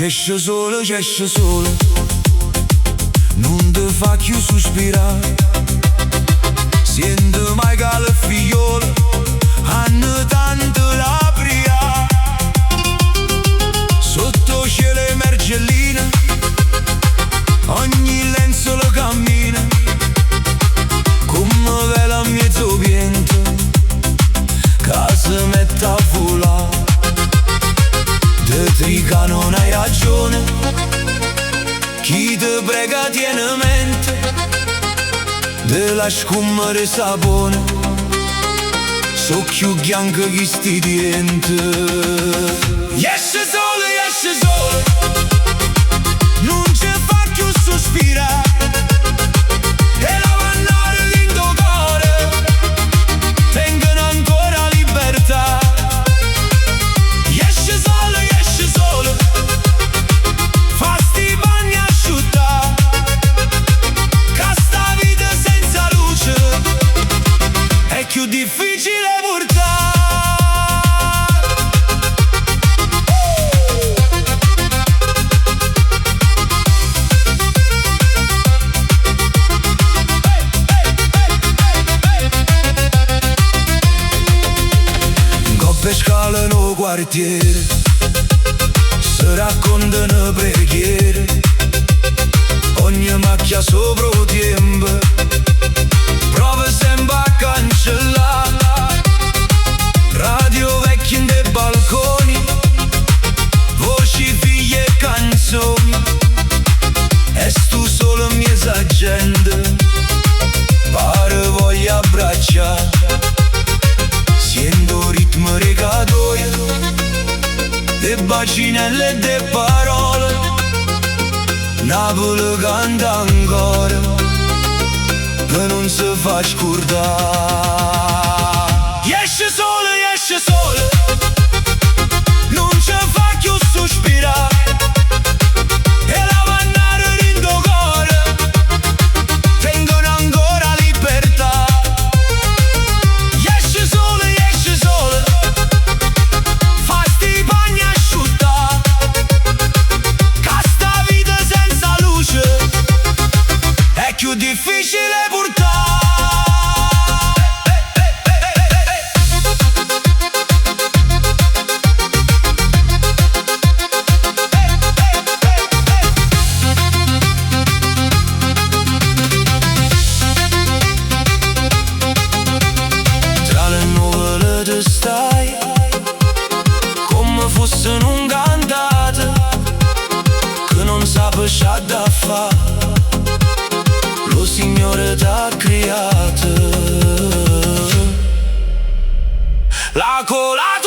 Gesce solo, non te fa più sospirare. Siento mai che le figliole hanno tanto la bria. Sotto cielo e mergelline, ogni lenzuolo cammina come vela a mezzo vento che si mette a volare. Te trica non hai ragione, chi te prega tiene mente, te la scummere sapone, so più bianco che sti dienti. Esce sole, non ci fa più sospirare. E la mannare dentro cuore, tengono ancora libertà. Esce sole, fa sti bagni asciutta, che sta vita senza luce è più difficile portare. Coppe scale no quartiere, si raccontano preghiere, ogni macchia sopra il tempo prova sempre a cancellare. Radio vecchie in dei balconi, voci, figli e canzoni, e tu solo mia gente pare voglia abbracciare. Sento ritmo regatoio, de bacinelle e de parole, Napoli canta ancora che non si fa scordare. Esce sole, non ci fa più sospirare. E la mannare dentro cuore, tengono ancora libertà. Esce sole, fa sti bagni asciutta, che sta vita senza luce è più difficile portare. Tra le nuvole te stai come fosse un cantate che non sa pesciare da fa. Lo Signore t'ha creato la colata.